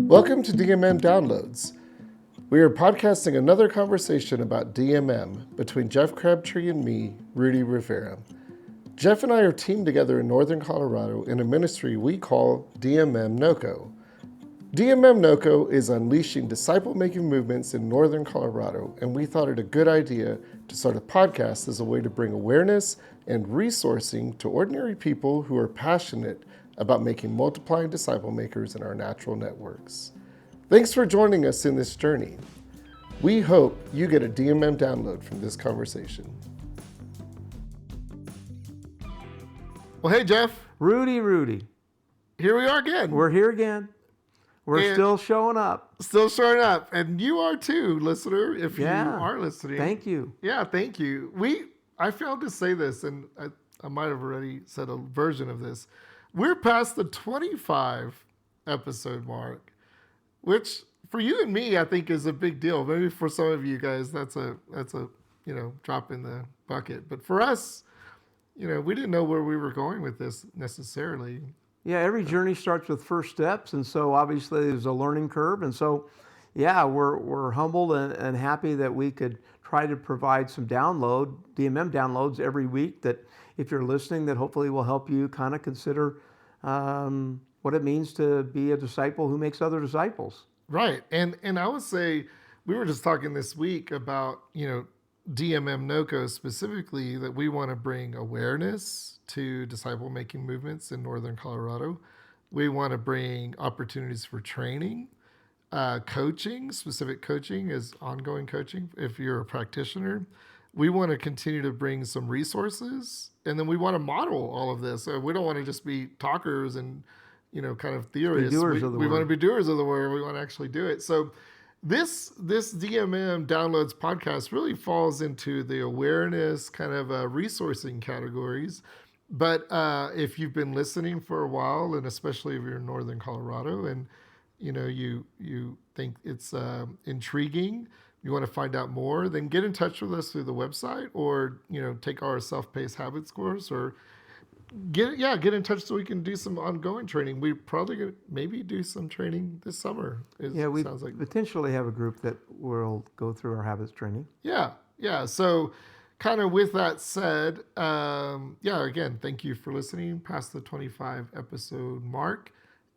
Welcome to DMM Downloads. We are podcasting another conversation about DMM between Jeff Crabtree and me, Rudy Rivera. Jeff and I are teamed together in Northern Colorado in a ministry we call DMM NOCO. DMM NOCO is unleashing disciple-making movements in Northern Colorado, and we thought it a good idea to start a podcast as a way to bring awareness and resourcing to ordinary people who are passionate about making multiplying disciple makers in our natural networks. Thanks for joining us in this journey. We hope you get a DMM download from this conversation. Well, hey, Jeff. Rudy. Here we are again. We're here again. We're still showing up. Still showing up. And you are too, listener, if you are listening. Thank you. Yeah, thank you. I failed to say this, and I might have already said a version of this. We're past the 25 episode mark, which for you and me, I think is a big deal. Maybe for some of you guys, that's a drop in the bucket. But for us, we didn't know where we were going with this necessarily. Yeah, every journey starts with first steps, and so obviously there's a learning curve, and so we're humbled and happy that we could try to provide some DMM downloads every week that, if you're listening, that hopefully will help you kind of consider what it means to be a disciple who makes other disciples. Right, and I would say we were just talking this week about DMM NOCO specifically, that we want to bring awareness to disciple making movements in Northern Colorado. We want to bring opportunities for training, coaching. Specific coaching is ongoing coaching if you're a practitioner. We want to continue to bring some resources, and then we want to model all of this. So we don't want to just be talkers and kind of theorists. We want to be doers of the word. We want to actually do it. So this DMM Downloads podcast really falls into the awareness kind of resourcing categories. But if you've been listening for a while, and especially if you're in Northern Colorado, and you think it's intriguing, you want to find out more, then get in touch with us through the website, or take our self-paced habits course, or get in touch so we can do some ongoing training. We probably gonna maybe do some training this summer. We potentially have a group that will go through our habits training. Yeah. So, kind of with that said, again, thank you for listening past the 25 episode mark,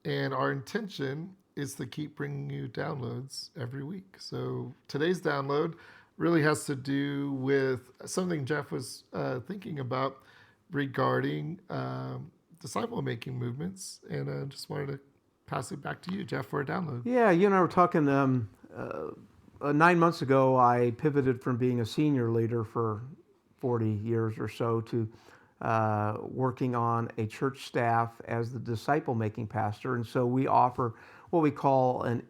and our intention is to keep bringing you downloads every week. So today's download really has to do with something Jeff was thinking about regarding disciple-making movements, and I just wanted to pass it back to you, Jeff, for a download. Yeah, you and I were talking 9 months ago. I pivoted from being a senior leader for 40 years or so to working on a church staff as the disciple-making pastor, and so we offer what we call an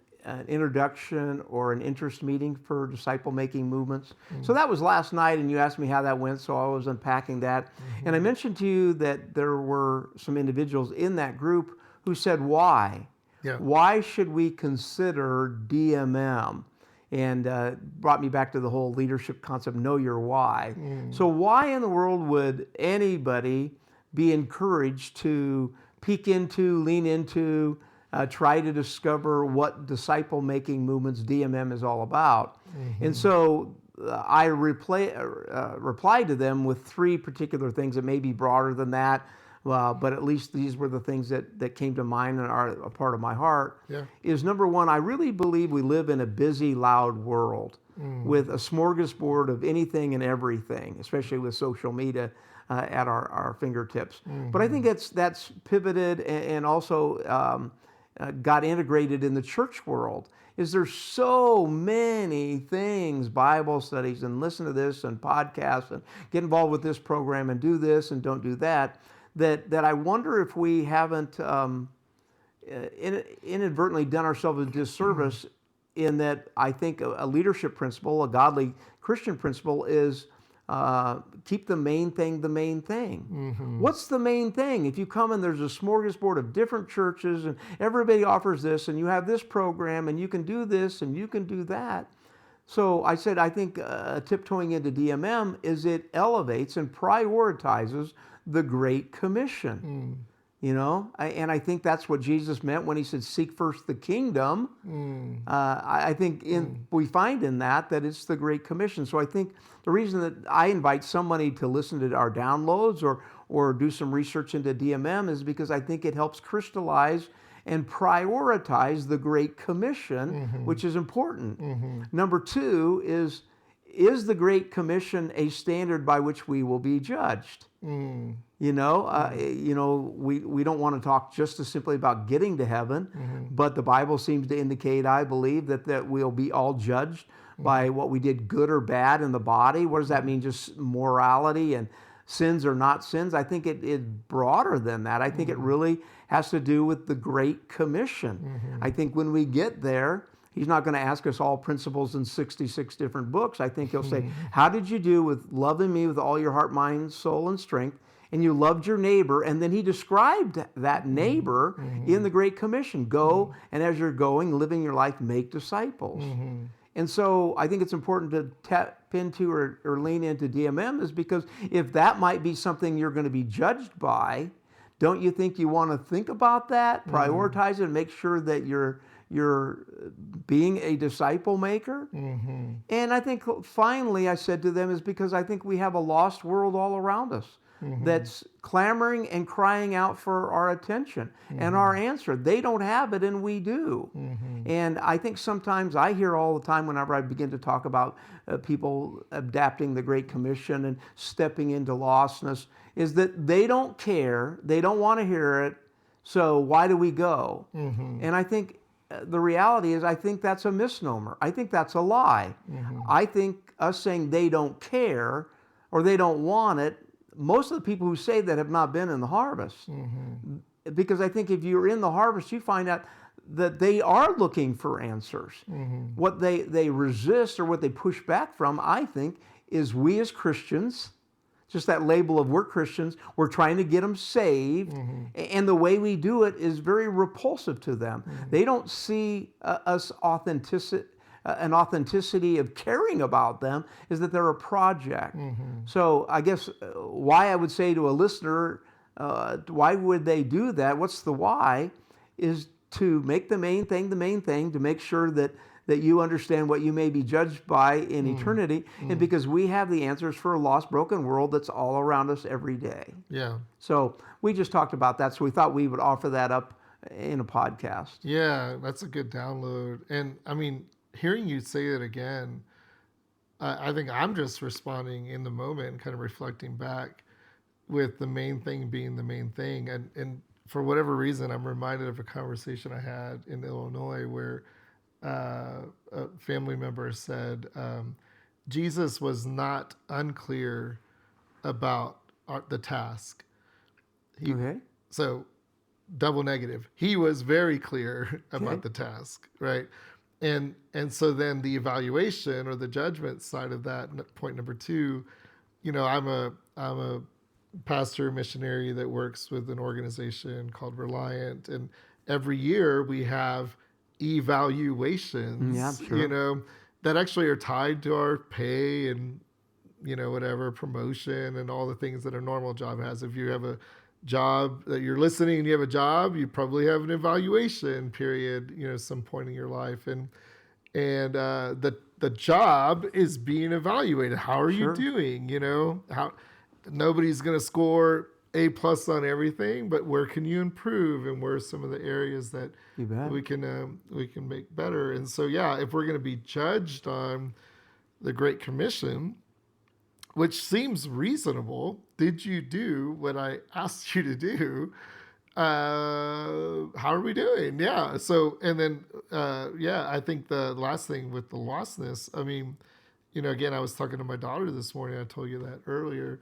introduction or an interest meeting for disciple-making movements. Mm-hmm. So that was last night, and you asked me how that went, so I was unpacking that. Mm-hmm. And I mentioned to you that there were some individuals in that group who said, why? Yeah. Why should we consider DMM? And brought me back to the whole leadership concept, know your why. Mm. So why in the world would anybody be encouraged to peek into, lean into, try to discover what disciple-making movements DMM is all about? Mm-hmm. And so I replied to them with three particular things that may be broader than that, but at least these were the things that came to mind and are a part of my heart. Yeah. Is number one, I really believe we live in a busy, loud world with a smorgasbord of anything and everything, especially with social media at our fingertips. Mm-hmm. But I think that's pivoted and also got integrated in the church world. Is there's so many things, Bible studies, and listen to this, and podcasts, and get involved with this program, and do this, and don't do that I wonder if we haven't inadvertently done ourselves a disservice in that I think a leadership principle, a godly Christian principle, is keep the main thing the main thing. Mm-hmm. What's the main thing? If you come and there's a smorgasbord of different churches and everybody offers this, and you have this program, and you can do this and you can do that. So I said, I think tiptoeing into DMM is it elevates and prioritizes the Great Commission. And I think that's what Jesus meant when he said, seek first the kingdom. I think we find in that it's the Great Commission. So I think the reason that I invite somebody to listen to our downloads or do some research into DMM is because I think it helps crystallize and prioritize the Great Commission, which is important. Number two is the Great Commission a standard by which we will be judged? We don't want to talk just as simply about getting to heaven, but the Bible seems to indicate, I believe, that we'll be all judged by what we did good or bad in the body. What does that mean? Just morality and sins or not sins? I think it is broader than that. I think it really has to do with the Great Commission. I think when we get there, he's not going to ask us all principles in 66 different books. I think he'll say, how did you do with loving me with all your heart, mind, soul, and strength? And you loved your neighbor. And then he described that neighbor in the Great Commission. Go, and as you're going, living your life, make disciples. And so I think it's important to tap into or lean into DMM is because if that might be something you're going to be judged by, don't you think you want to think about that, prioritize it, and make sure that you're being a disciple maker? And I think finally I said to them is because I think we have a lost world all around us that's clamoring and crying out for our attention and our answer. They don't have it and we do. And I think sometimes I hear all the time whenever I begin to talk about people adapting the Great Commission and stepping into lostness is that they don't care, they don't want to hear it, so why do we go? And I think the reality is I think that's a misnomer. I think that's a lie. I think us saying they don't care or they don't want it, most of the people who say that have not been in the harvest. Because I think if you're in the harvest, you find out that they are looking for answers. What they resist or what they push back from, I think, is we as Christians, just that label of we're Christians, we're trying to get them saved, and the way we do it is very repulsive to them. They don't see us an authenticity of caring about them is that they're a project. So I guess why I would say to a listener, why would they do that? What's the why? Is to make the main thing, to make sure that you understand what you may be judged by in eternity, and because we have the answers for a lost, broken world that's all around us every day. Yeah. So we just talked about that, so we thought we would offer that up in a podcast. Yeah, that's a good download. And I mean, hearing you say it again, I think I'm just responding in the moment and kind of reflecting back with the main thing being the main thing. And for whatever reason, I'm reminded of a conversation I had in Illinois where a family member said Jesus was not unclear about the task. So double negative. He was very clear about the task, right? And so then the evaluation or the judgment side of that, point number two, I'm a pastor missionary that works with an organization called Reliant, and every year we have evaluations, that actually are tied to our pay and whatever promotion and all the things that a normal job has. If you have a job that you're listening and you have a job, you probably have an evaluation period, some point in your life, and the job is being evaluated. How are you doing? How nobody's going to score A+ on everything, but where can you improve, and where are some of the areas that we can make better? And so, if we're going to be judged on the Great Commission, which seems reasonable, did you do what I asked you to do? How are we doing? Yeah. So, and then, I think the last thing with the lostness, I mean, again, I was talking to my daughter this morning. I told you that earlier.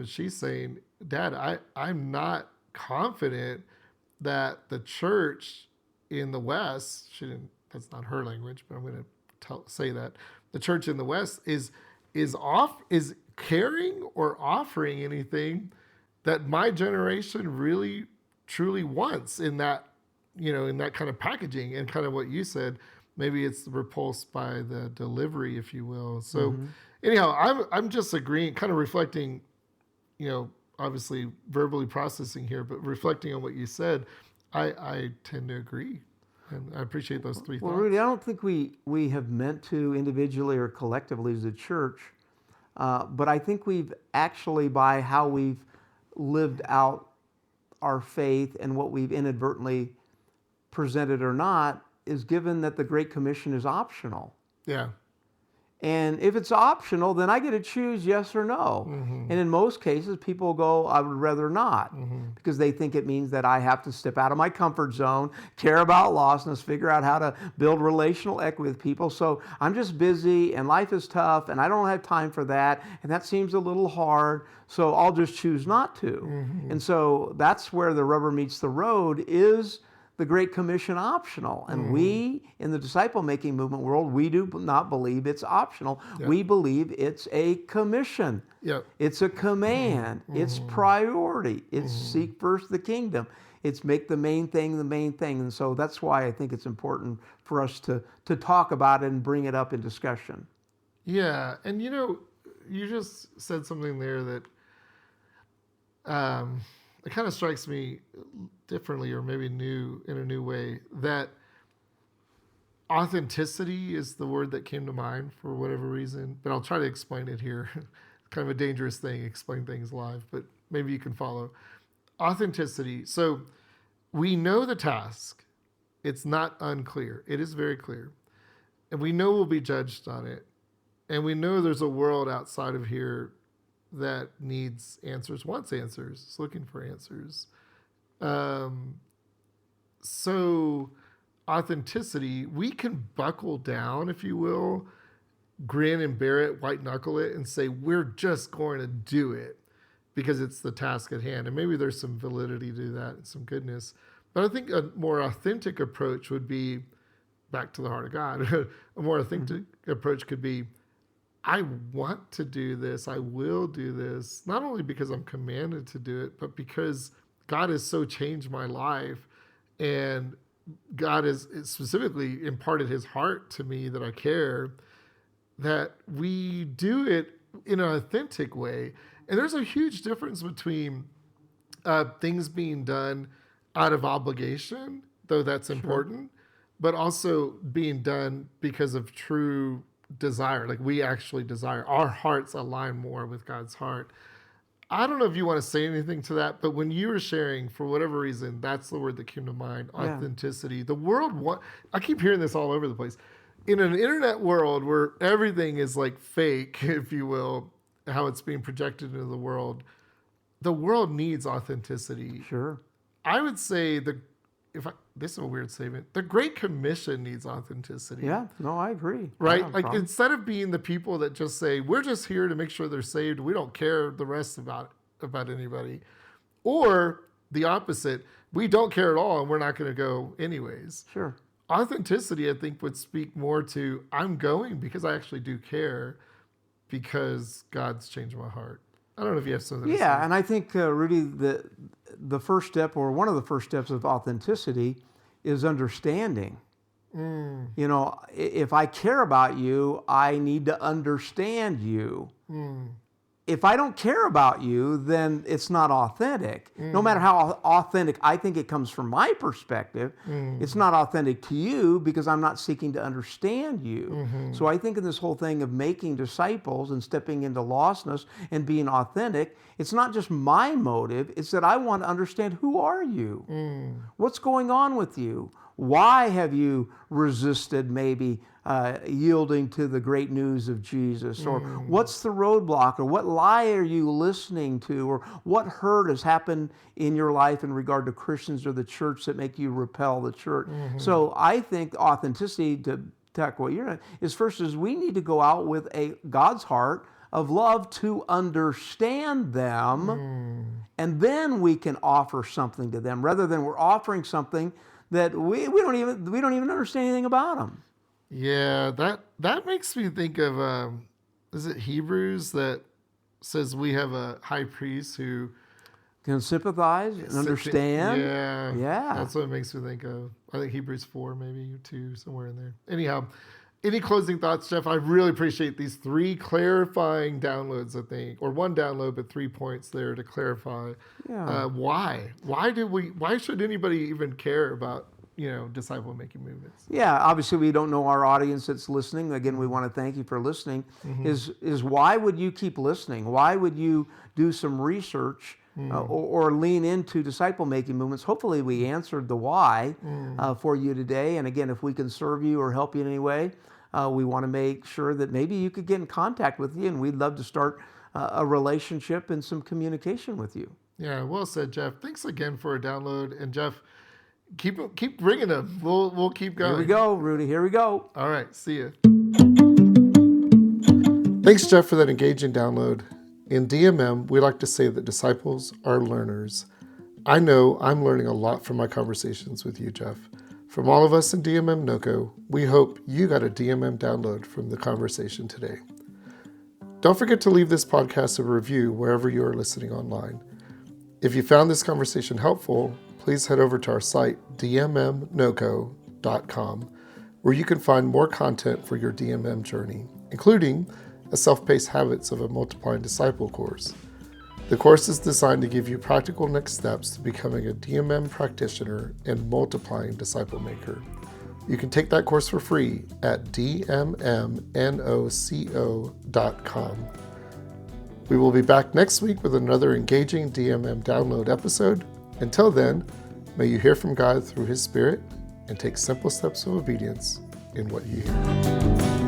She's saying, Dad, I'm not confident that the church in the West, that's not her language, but I'm going to say that the church in the West is caring or offering anything that my generation really truly wants in that kind of packaging, and kind of what you said, maybe it's repulsed by the delivery, if you will. So anyhow, I'm just agreeing, kind of reflecting, obviously verbally processing here, but reflecting on what you said, I tend to agree. And I appreciate those three Well, thoughts. Rudy, I don't think we have meant to individually or collectively as a church, but I think we've actually, by how we've lived out our faith and what we've inadvertently presented or not, is given that the Great Commission is optional. Yeah. And if it's optional, then I get to choose yes or no. And in most cases, people go, I would rather not, because they think it means that I have to step out of my comfort zone, care about lostness, figure out how to build relational equity with people. So I'm just busy and life is tough and I don't have time for that. And that seems a little hard. So I'll just choose not to. And so that's where the rubber meets the road. Is the Great Commission optional? And we, in the disciple-making movement world, we do not believe it's optional. Yep. We believe it's a commission. Yep. It's a command. It's priority. It's seek first the kingdom. It's make the main thing the main thing. And so that's why I think it's important for us to talk about it and bring it up in discussion. Yeah. And you just said something there that it kind of strikes me differently, or maybe in a new way, that authenticity is the word that came to mind for whatever reason, but I'll try to explain it here. Kind of a dangerous thing, explain things live, but maybe you can follow. Authenticity. So we know the task. It's not unclear. It is very clear. And we know we'll be judged on it. And we know there's a world outside of here that needs answers, wants answers, is looking for answers. So authenticity, we can buckle down, if you will, grin and bear it, white knuckle it, and say, we're just going to do it because it's the task at hand. And maybe there's some validity to that and some goodness. But I think a more authentic approach would be back to the heart of God. A more authentic approach could be, I want to do this. I will do this, not only because I'm commanded to do it, but because God has so changed my life, and God has specifically imparted his heart to me that I care, that we do it in an authentic way. And there's a huge difference between things being done out of obligation, though that's important, but also being done because of true desire. Like we actually desire, our hearts align more with God's heart. I don't know if you want to say anything to that, but when you were sharing, for whatever reason, that's the word that came to mind, authenticity. Yeah. The world, I keep hearing this all over the place. In an internet world where everything is like fake, if you will, how it's being projected into the world needs authenticity. Sure. I would say this is a weird statement. The Great Commission needs authenticity. Yeah, no, I agree. Right? Like instead of being the people that just say, we're just here to make sure they're saved, we don't care the rest about anybody. Or the opposite, we don't care at all and we're not going to go anyways. Sure. Authenticity, I think, would speak more to, I'm going because I actually do care, because God's changed my heart. I don't know if you have something to say. Yeah, and I think, Rudy, the first step, or one of the first steps of authenticity, is understanding. If I care about you, I need to understand you. If I don't care about you, then it's not authentic. No matter how authentic I think it comes from my perspective, it's not authentic to you because I'm not seeking to understand you. So I think in this whole thing of making disciples and stepping into lostness and being authentic, it's not just my motive, it's that I want to understand, who are you? What's going on with you? Why have you resisted maybe yielding to the great news of Jesus? Or what's the roadblock? Or what lie are you listening to? Or what hurt has happened in your life in regard to Christians or the church that make you repel the church? So I think authenticity, to tackle what you're doing, is first is we need to go out with a God's heart of love to understand them, and then we can offer something to them, rather than we're offering something that we don't even understand anything about them. Yeah, that makes me think of is it Hebrews that says we have a high priest who can sympathize and understand. Yeah, that's what it makes me think of. I think Hebrews 4, maybe 2, somewhere in there. Anyhow, Any closing thoughts, Jeff? I really appreciate these 3 clarifying downloads, I think, or 1 download, but 3 points there to clarify. Yeah. Why? Why should anybody even care about, disciple making movements? Yeah, obviously we don't know our audience that's listening. Again, we want to thank you for listening. Is why would you keep listening? Why would you do some research or lean into disciple making movements? Hopefully we answered the why for you today. And again, if we can serve you or help you in any way, we want to make sure that maybe you could get in contact with you, and we'd love to start a relationship and some communication with you. Yeah, well said, Jeff. Thanks again for a download. And Jeff, keep bringing them. We'll keep going. Here we go, Rudy. Here we go. All right, see ya. Thanks, Jeff, for that engaging download. In DMM, we like to say that disciples are learners. I know I'm learning a lot from my conversations with you, Jeff. From all of us in DMM NOCO, we hope you got a DMM download from the conversation today. Don't forget to leave this podcast a review wherever you are listening online. If you found this conversation helpful, please head over to our site, dmmnoco.com, where you can find more content for your DMM journey, including a self-paced Habits of a Multiplying Disciple course. The course is designed to give you practical next steps to becoming a DMM practitioner and multiplying disciple maker. You can take that course for free at dmmnoco.com. We will be back next week with another engaging DMM download episode. Until then, may you hear from God through His Spirit and take simple steps of obedience in what you hear.